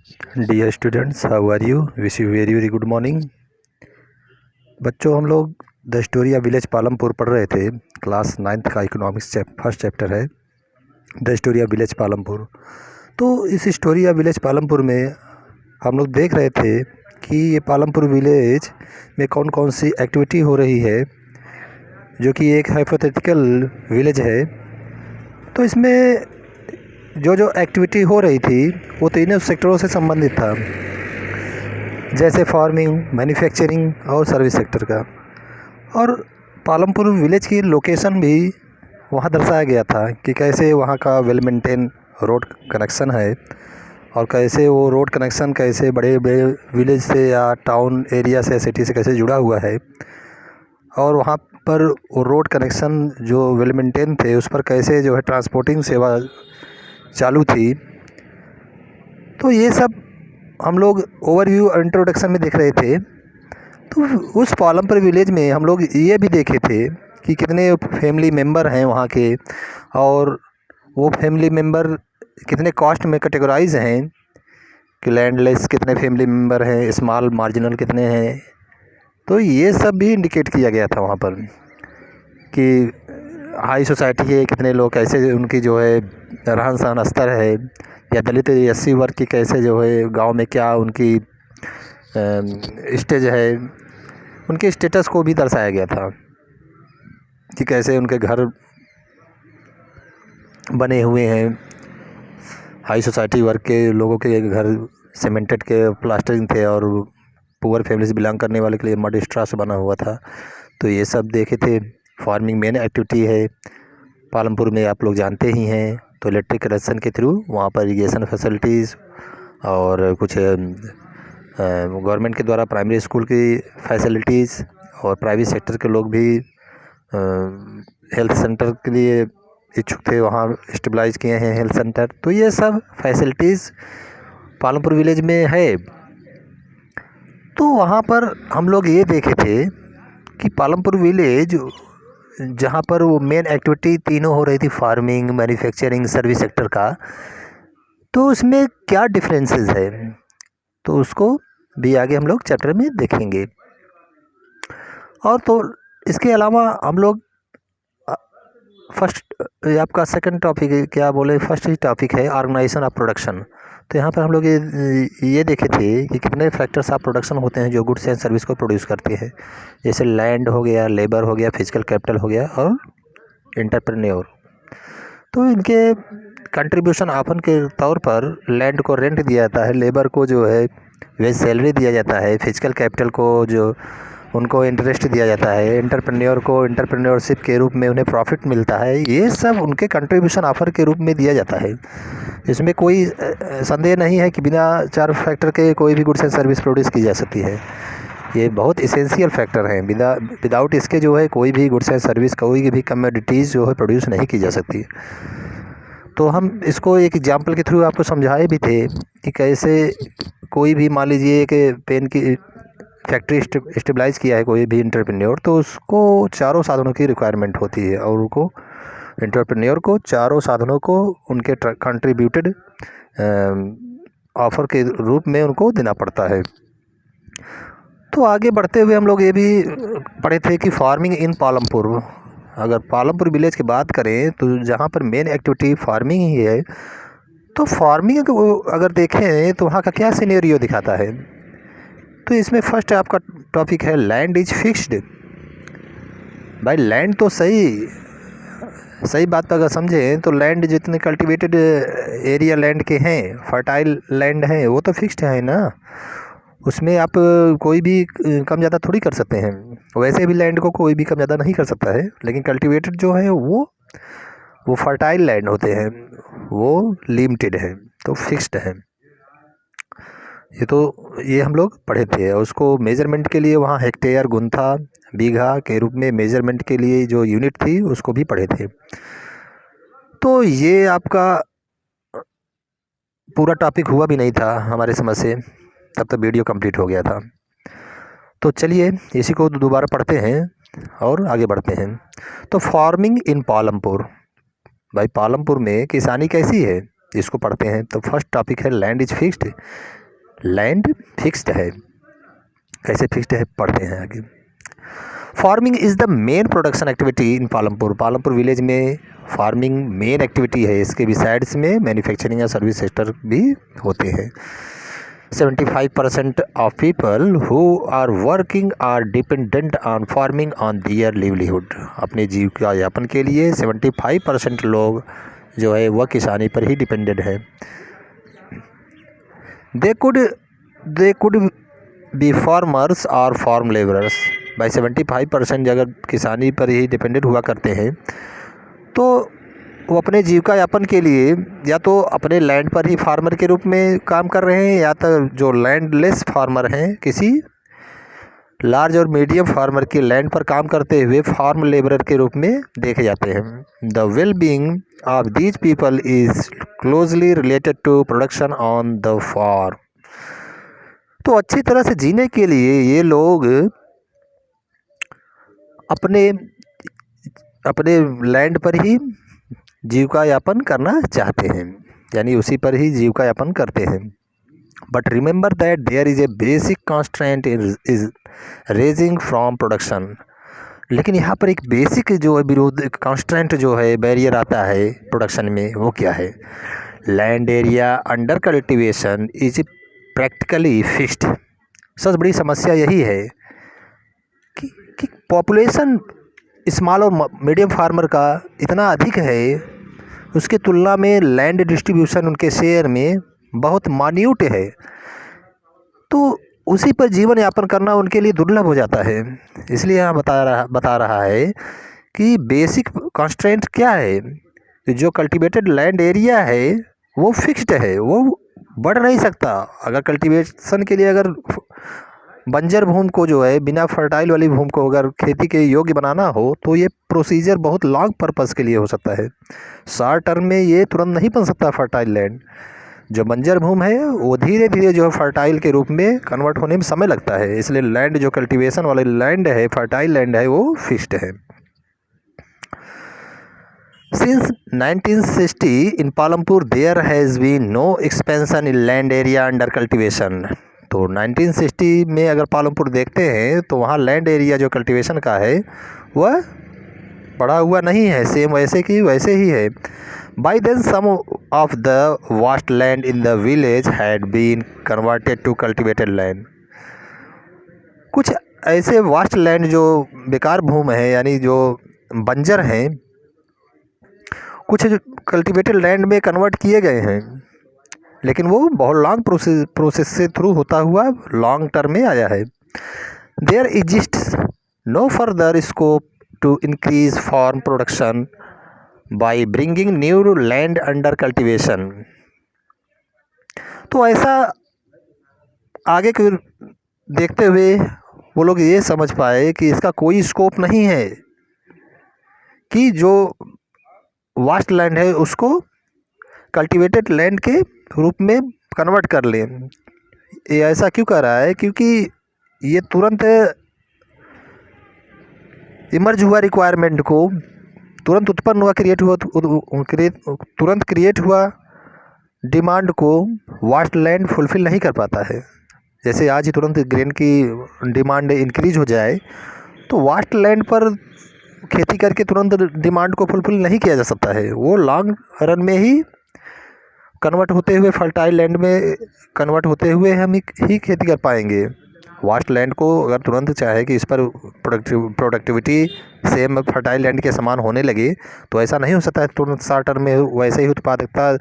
Dear students, how are you? Wish you very very good morning. बच्चों, हम लोग the story of village Palampur पढ़ रहे थे। क्लास 9th का इकोनॉमिक्स फर्स्ट चैप्टर है the story of village Palampur. तो इस स्टोरी ऑफ विलेज पालमपुर में हम लोग देख रहे थे कि ये पालमपुर विलेज में कौन कौन सी एक्टिविटी हो रही है, जो कि एक हाइपोथेटिकल विलेज है। तो इसमें जो जो एक्टिविटी हो रही थी वो तीनों सेक्टरों से संबंधित था, जैसे फार्मिंग, मैन्युफैक्चरिंग और सर्विस सेक्टर का। और पालमपुर विलेज की लोकेशन भी वहाँ दर्शाया गया था कि कैसे वहाँ का वेल मेंटेन रोड कनेक्शन है और कैसे वो रोड कनेक्शन कैसे बड़े बड़े विलेज से या टाउन एरिया से, सिटी से कैसे जुड़ा हुआ है। और वहाँ पर वो रोड कनेक्शन जो वेल मेंटेन थे उस पर कैसे जो है ट्रांसपोर्टिंग सेवा चालू थी। तो ये सब हम लोग ओवरव्यू इंट्रोडक्शन में देख रहे थे। तो उस पालमपुर विलेज में हम लोग ये भी देखे थे कि कितने फैमिली मेम्बर हैं वहाँ के, और वो फैमिली मेम्बर कितने कास्ट में कैटेगराइज हैं, कि लैंडलेस कितने फैमिली मेम्बर हैं, स्मॉल मार्जिनल कितने हैं। तो ये सब भी इंडिकेट किया गया था वहाँ पर कि हाई सोसाइटी के कितने लोग, कैसे उनकी जो है रहन सहन स्तर है, या दलित एससी वर्ग की कैसे जो है गांव में क्या उनकी स्टेज है, उनके स्टेटस को भी दर्शाया गया था कि कैसे उनके घर बने हुए हैं। हाई सोसाइटी वर्ग के लोगों के घर सीमेंटेड के प्लास्टरिंग थे और पुअर फैमिली से बिलोंग करने वाले के लिए मड स्ट्रा से बना हुआ था। तो ये सब देखे थे। फार्मिंग मेन एक्टिविटी है पालमपुर में, आप लोग जानते ही हैं। तो इलेक्ट्रिक कनेक्शन के थ्रू वहाँ पर इरीगेशन फैसिलिटीज़ और कुछ गवर्नमेंट के द्वारा प्राइमरी स्कूल की फैसिलिटीज़, और प्राइवेट सेक्टर के लोग भी हेल्थ सेंटर के लिए इच्छुक थे, वहाँ स्टेबलाइज किए हैं हेल्थ सेंटर। तो ये सब फैसिलिटीज़ पालमपुर विलेज में है। तो वहाँ पर हम लोग ये देखे थे कि पालमपुर विलेज जहाँ पर वो मेन एक्टिविटी तीनों हो रही थी, फार्मिंग, मैन्युफैक्चरिंग, सर्विस सेक्टर का, तो उसमें क्या डिफरेंसेस है, तो उसको भी आगे हम लोग चैप्टर में देखेंगे। और तो इसके अलावा हम लोग फर्स्ट, आपका सेकंड टॉपिक क्या बोले, फर्स्ट ही टॉपिक है ऑर्गेनाइजेशन ऑफ प्रोडक्शन। तो यहाँ पर हम लोग ये देखे थे कि कितने फैक्टर्स ऑफ प्रोडक्शन होते हैं जो गुड्स एंड सर्विस को प्रोड्यूस करते हैं, जैसे लैंड हो गया, लेबर हो गया, फिजिकल कैपिटल हो गया और एंटरप्रेन्योर। तो इनके कंट्रीब्यूशन ऑफन के तौर पर लैंड को रेंट दिया जाता है, लेबर को जो है वेज सैलरी दिया जाता है, फिजिकल कैपिटल को जो उनको इंटरेस्ट दिया जाता है, एंटरप्रेन्योर को एंटरप्रेन्योरशिप के रूप में उन्हें प्रॉफिट मिलता है। ये सब उनके कंट्रीब्यूशन ऑफर के रूप में दिया जाता है। इसमें कोई संदेह नहीं है कि बिना 4 फैक्टर के कोई भी गुड्स एंड सर्विस प्रोड्यूस की जा सकती है। ये बहुत इसेंशियल फैक्टर हैं, विदाउट इसके जो है कोई भी गुड्स एंड सर्विस, कोई भी कमोडिटीज़ जो है प्रोड्यूस नहीं की जा सकती। तो हम इसको एक एग्जांपल के थ्रू आपको समझाए भी थे कि कैसे कोई भी, मान लीजिए कि पेन की फैक्ट्री स्टेबलाइज किया है कोई भी एंटरप्रेन्योर, तो उसको चारों साधनों की रिक्वायरमेंट होती है और उनको एंटरप्रेन्योर को चारों साधनों को उनके कंट्रीब्यूटेड ऑफर के रूप में उनको देना पड़ता है। तो आगे बढ़ते हुए हम लोग ये भी पढ़े थे कि फार्मिंग इन पालमपुर, अगर पालमपुर विलेज की बात करें तो जहाँ पर मेन एक्टिविटी फार्मिंग ही है, तो फार्मिंग अगर देखें तो वहाँ का क्या सिनेरियो दिखाता है। तो इसमें फर्स्ट आपका टॉपिक है लैंड इज फिक्स्ड। भाई लैंड तो सही बात पर अगर समझें तो लैंड जितने कल्टीवेटेड एरिया लैंड के हैं, फर्टाइल लैंड हैं, वो तो फिक्स्ड है ना। उसमें आप कोई भी कम ज़्यादा थोड़ी कर सकते हैं। वैसे भी लैंड को कोई भी कम ज़्यादा नहीं कर सकता है, लेकिन कल्टीवेटेड जो है वो फर्टाइल लैंड होते हैं, वो लिमिटेड है, तो फिक्स्ड है। ये हम लोग पढ़े थे। उसको मेजरमेंट के लिए वहाँ हेक्टेयर, गुंथा, बीघा के रूप में मेजरमेंट के लिए जो यूनिट थी उसको भी पढ़े थे। तो ये आपका पूरा टॉपिक हुआ भी नहीं था हमारे समझ से, तब तक वीडियो कंप्लीट हो गया था। तो चलिए इसी को दोबारा पढ़ते हैं और आगे बढ़ते हैं। तो फार्मिंग इन पालमपुर, भाई पालमपुर में किसानी कैसी है, इसको पढ़ते हैं। तो फर्स्ट टॉपिक है land is fixed. Land fixed है, कैसे फिक्स्ड है पढ़ते हैं आगे। Farming is the main production activity in Palampur. Palampur village में फार्मिंग मेन एक्टिविटी है। इसके बिसाइड्स में मैन्युफैक्चरिंग या सर्विस सेक्टर भी होते हैं। 75% of people who are working are dependent on farming on their livelihood. अपने जीविका यापन के लिए 75% लोग जो है वह किसानी पर ही डिपेंडेंट है। दे कुड बी फार्मर्स और फार्म लेबरर्स। बाई 75% अगर किसानी पर ही डिपेंडेंट हुआ करते हैं तो वो अपने जीविका यापन के लिए या तो अपने लैंड पर ही फार्मर के रूप में काम कर रहे हैं, या तो जो लैंडलेस फार्मर हैं किसी लार्ज और मीडियम फार्मर की लैंड पर काम करते हुए फार्म लेबरर के रूप में देखे जाते हैं। The well being of these people is closely related to production on the farm. तो अच्छी तरह से जीने के लिए ये लोग अपने लैंड पर ही जीविका यापन करना चाहते हैं, यानी उसी पर ही जीविका यापन करते हैं। But remember that there is a basic constraint is raising from production. लेकिन यहाँ पर एक बेसिक जो है विरोध कॉन्स्ट्रेंट जो है बैरियर आता है प्रोडक्शन में, वो क्या है? Land area under cultivation is practically fixed. सबसे बड़ी समस्या यही है कि पॉपुलेशन स्मॉल और मीडियम फार्मर का इतना अधिक है, उसकी तुलना में लैंड डिस्ट्रीब्यूशन उनके शेयर में बहुत मान्यूट है, तो उसी पर जीवन यापन करना उनके लिए दुर्लभ हो जाता है। इसलिए यहाँ बता रहा है कि बेसिक कॉन्स्ट्रेंट क्या है। जो कल्टीवेटेड लैंड एरिया है वो फिक्स्ड है, वो बढ़ नहीं सकता। अगर कल्टीवेशन के लिए अगर बंजर भूमि को जो है बिना फर्टाइल वाली भूमि को अगर खेती के योग्य बनाना हो तो ये प्रोसीजर बहुत लॉन्ग पर्पस के लिए हो सकता है। शॉर्ट टर्म में ये तुरंत नहीं बन सकता फर्टाइल लैंड। जो बंजर भूमि है वो धीरे धीरे जो है फर्टाइल के रूप में कन्वर्ट होने में समय लगता है। इसलिए लैंड जो कल्टीवेशन वाली लैंड है, फर्टाइल लैंड है, वो फिक्स्ड है। Since 1960 in Palampur there has been no expansion in land area under cultivation। तो 1960 में अगर पालमपुर देखते हैं तो वहाँ लैंड एरिया जो कल्टीवेशन का है वह बढ़ा हुआ नहीं है, सेम वैसे की वैसे ही है। By then some of the vast land in the village had been converted to cultivated land. कुछ ऐसे वास्ट लैंड जो बेकार भूमि है, यानी जो बंजर हैं, कुछ कल्टिवेटेड लैंड में कन्वर्ट किए गए हैं, लेकिन वो बहुत लॉन्ग प्रोसेस से थ्रू होता हुआ लॉन्ग टर्म में आया है। There exists no further scope to increase farm production by bringing new land under cultivation. तो ऐसा आगे के देखते हुए वो लोग ये समझ पाए कि इसका कोई स्कोप नहीं है कि जो वास्ट लैंड है उसको कल्टीवेटेड लैंड के रूप में कन्वर्ट कर लें। ये ऐसा क्यों कर रहा है? क्योंकि ये तुरंत इमर्ज हुआ रिक्वायरमेंट को, तुरंत उत्पन्न हुआ तुरंत क्रिएट हुआ डिमांड को वास्ट लैंड फुलफ़िल नहीं कर पाता है। जैसे आज ही तुरंत ग्रेन की डिमांड इंक्रीज हो जाए तो वास्ट लैंड पर खेती करके तुरंत डिमांड को फुलफिल नहीं किया जा सकता है। वो लॉन्ग रन में ही कन्वर्ट होते हुए फर्टाइल लैंड में कन्वर्ट होते हुए हम ही खेती कर पाएंगे। वास्ट लैंड को अगर तुरंत चाहे कि इस पर प्रोडक्टिविटी सेम फर्टाइल लैंड के समान होने लगे तो ऐसा नहीं हो सकता है। तुरंत शॉर्ट टर्म में वैसे ही उत्पादकता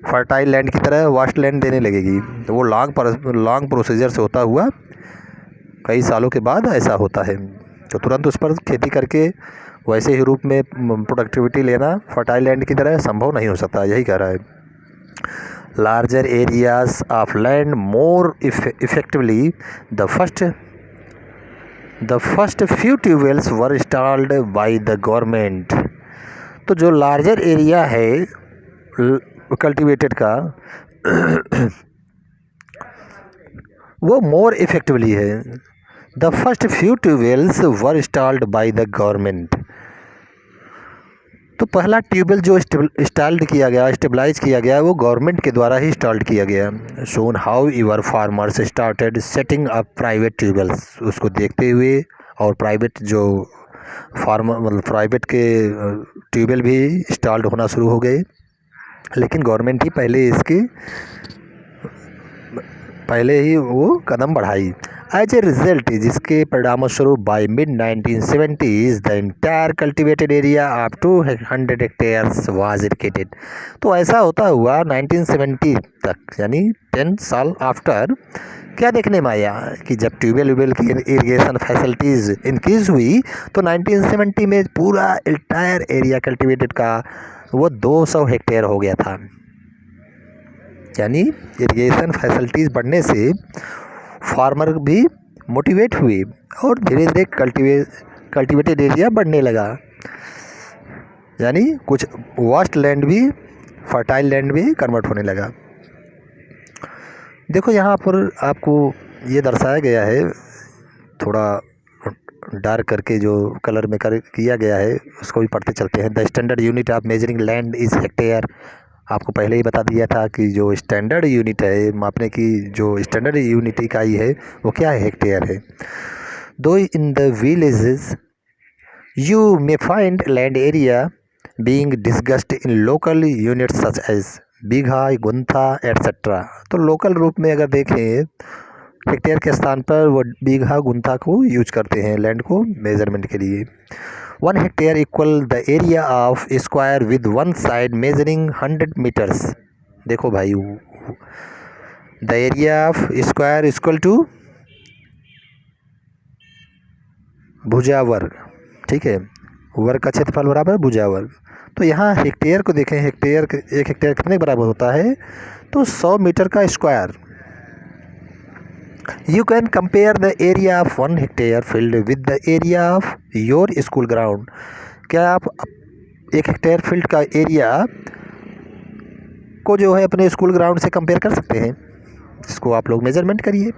फर्टाइल लैंड की तरह वास्ट लैंड देने लगेगी। तो वो लॉन्ग प्रोसीजर से होता हुआ कई सालों के बाद ऐसा होता है। तो तुरंत उस पर खेती करके वैसे ही रूप में प्रोडक्टिविटी लेना फर्टाइल लैंड की तरह संभव नहीं हो सकता। यही कह रहा है। Larger areas of land more effectively the first few tube wells were installed by the government. तो जो लार्जर एरिया है कल्टीवेटेड का वो मोर इफेक्टिवली है। The first few tube wells were installed by the government. तो पहला ट्यूबवेल जो स्टेबलाइज किया गया वो गवर्नमेंट के द्वारा ही इंस्टॉल्ड किया गया। Soon however farmers started setting up private tubewells, उसको देखते हुए और प्राइवेट जो फार्मर मतलब प्राइवेट के ट्यूबवेल भी इंस्टॉल्ड होना शुरू हो गए, लेकिन गवर्नमेंट ही पहले ही वो कदम बढ़ाई। एज ए रिजल्ट, जिसके परिणामस्वरूप by mid 1970s the entire cultivated area of 200 hectares was irrigated. तो ऐसा होता हुआ 1970 तक, यानी 10 साल आफ्टर, क्या देखने में आया कि जब ट्यूबवेल की इरिगेशन फैसिलिटीज़ इंक्रीज हुई तो 1970 में पूरा इंटायर एरिया कल्टिवेटेड का वो 200 हेक्टेयर हो गया था। यानी इरिगेशन फैसिलिटीज़ बढ़ने से फार्मर भी मोटिवेट हुए और धीरे धीरे कल्टिवेटेड एरिया बढ़ने लगा, यानी कुछ वास्ट लैंड भी फर्टाइल लैंड भी कन्वर्ट होने लगा। देखो यहाँ पर आपको ये दर्शाया गया है, थोड़ा डार्क करके जो कलर में किया गया है उसको भी पढ़ते चलते हैं। The standard unit of measuring land is hectare. आपको पहले ही बता दिया था कि जो स्टैंडर्ड यूनिट है मापने की, जो स्टैंडर्ड यूनिट इकाई है वो क्या है, हेक्टेयर है। Though in the villages you may find land area being discussed in local units such as bigha, guntha etcetera. तो लोकल रूप में अगर देखें हेक्टेयर के स्थान पर वो बीघा गुंथा को यूज करते हैं लैंड को मेजरमेंट के लिए। 1 hectare equal the area of square with one side measuring 100 metres. देखो भाई, the area of square equal to भुजा वर्ग, ठीक है, वर्ग का क्षेत्रफल बराबर भुजा वर्ग। तो यहाँ हेक्टेयर को देखें, एक हेक्टेयर कितने बराबर होता है, तो 100 मीटर का square. You can compare the area of 1 hectare field with the area of your school ground। क्या आप 1 हेक्टेयर फील्ड का एरिया को जो है अपने स्कूल ग्राउंड से कंपेयर कर सकते हैं, जिसको आप लोग मेजरमेंट करिए।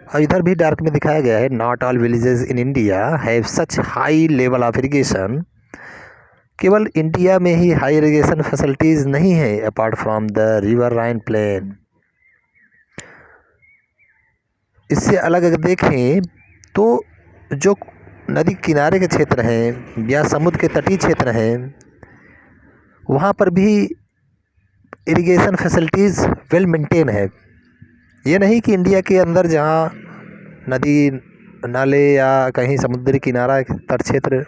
और इधर भी डार्क में दिखाया गया है, not all villages in India have such high level of irrigation. केवल इंडिया में ही हाई इरिगेशन फैसिलिटीज़ नहीं है apart from the riverine plain. इससे अलग अगर देखें तो जो नदी किनारे के क्षेत्र हैं या समुद्र के तटीय क्षेत्र हैं वहाँ पर भी इरिगेशन फैसिलिटीज़ वेल मेंटेन है। ये नहीं कि इंडिया के अंदर जहाँ नदी नाले या कहीं समुद्री किनारा तट क्षेत्र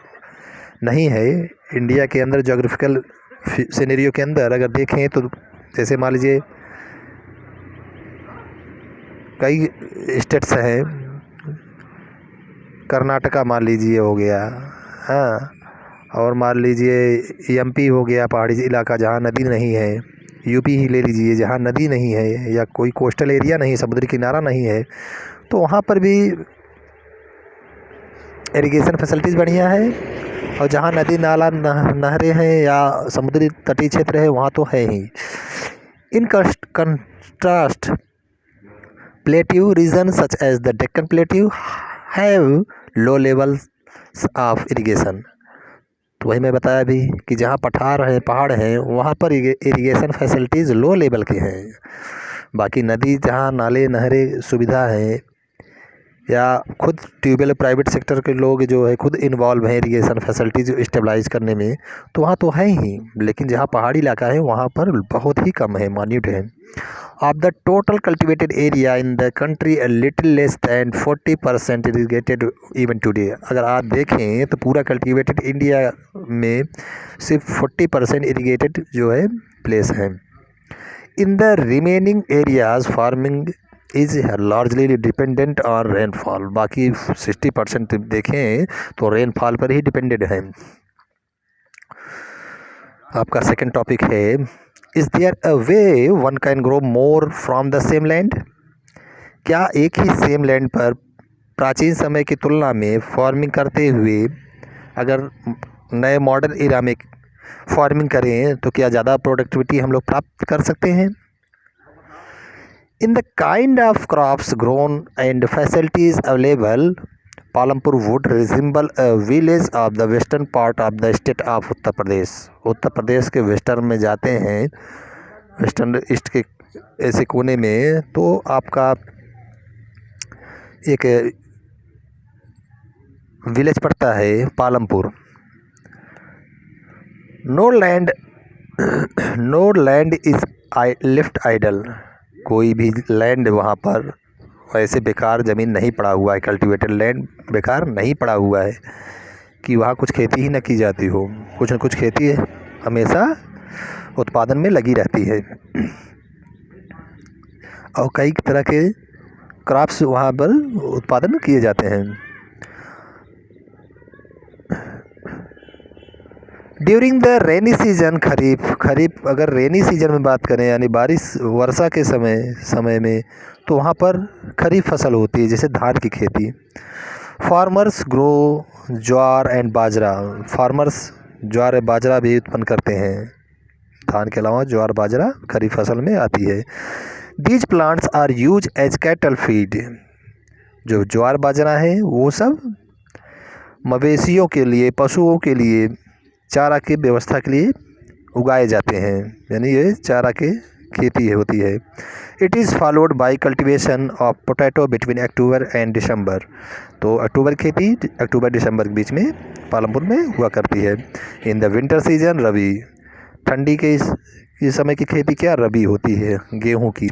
नहीं है, इंडिया के अंदर जोग्राफिकल सिनेरियो के अंदर अगर देखें तो जैसे मान लीजिए कई स्टेट्स हैं, कर्नाटका मान लीजिए हो गया, हाँ, और मान लीजिए एमपी हो गया पहाड़ी इलाका जहाँ नदी नहीं है, यूपी ही ले लीजिए जहाँ नदी नहीं है या कोई कोस्टल एरिया नहीं, समुद्री किनारा नहीं है, तो वहाँ पर भी इरिगेशन फैसिलिटीज़ बढ़िया है। और जहाँ नदी नाला नहरें हैं या समुद्री तटीय क्षेत्र है वहाँ तो है ही। In contrast plateau region such as the Deccan plateau have low levels of irrigation. तो वही मैं बताया भी कि जहाँ पहाड़ हैं वहाँ पर इरिगेशन फैसिलिटीज़ लो लेवल के हैं। बाकी नदी जहाँ नाले नहरें सुविधा है या खुद ट्यूबवेल प्राइवेट सेक्टर के लोग जो है खुद इन्वॉल्व हैं इरिगेशन फैसिलिटीज़ स्टेबलाइज करने में, तो वहाँ तो है ही, लेकिन जहाँ पहाड़ी इलाका है वहाँ पर बहुत ही कम है, मान्यूट है। Of the total cultivated area in the country a little less than 40% irrigated even today. अगर आप देखें तो पूरा कल्टिवेटेड इंडिया में सिर्फ 40% इरिगेटेड जो है प्लेस है। In the remaining areas farming is largely dependent on rainfall. बाकी 60% देखें तो रेनफॉल पर ही डिपेंडेड है। आपका सेकंड टॉपिक है, is there a way one can grow more from the same land. क्या एक ही सेम लैंड पर प्राचीन समय की तुलना में फार्मिंग करते हुए अगर नए मॉडर्न एरा में फार्मिंग करें तो क्या ज़्यादा प्रोडक्टिविटी हम लोग प्राप्त कर सकते हैं। In the kind of crops grown and facilities available Palampur would resemble a village of the western part of the state of Uttar Pradesh. Uttar Pradesh के वेस्टर्न में जाते हैं, वेस्टर्न ईस्ट के ऐसे कोने में, तो आपका एक विलेज पड़ता है Palampur. No land is left idle. कोई भी लैंड वहाँ पर ऐसे बेकार ज़मीन नहीं पड़ा हुआ है, कल्टीवेटेड लैंड बेकार नहीं पड़ा हुआ है कि वहाँ कुछ खेती ही न की जाती हो। कुछ न कुछ खेती हमेशा उत्पादन में लगी रहती है और कई तरह के क्रॉप्स वहाँ पर उत्पादन किए जाते हैं। ड्यूरिंग द रेनी सीजन, खरीफ अगर रेनी सीजन में बात करें यानी बारिश वर्षा के समय में, तो वहाँ पर खरीफ फसल होती है, जैसे धान की खेती। Farmers grow jowar and bajra. Farmers ज्वार और बाजरा भी उत्पन्न करते हैं। धान के अलावा ज्वार बाजरा खरीफ फसल में आती है। These plants are use as cattle feed. जो ज्वार बाजरा है वो सब मवेशियों के लिए, पशुओं के लिए चारा की व्यवस्था के लिए उगाए जाते हैं, यानी ये चारा की खेती होती है। It is followed by cultivation of potato between October and December. तो अक्टूबर खेती अक्टूबर दिसंबर के बीच में पालमपुर में हुआ करती है। इन द विंटर सीजन रबी। ठंडी के इस समय की खेती क्या रबी होती है, गेहूँ की।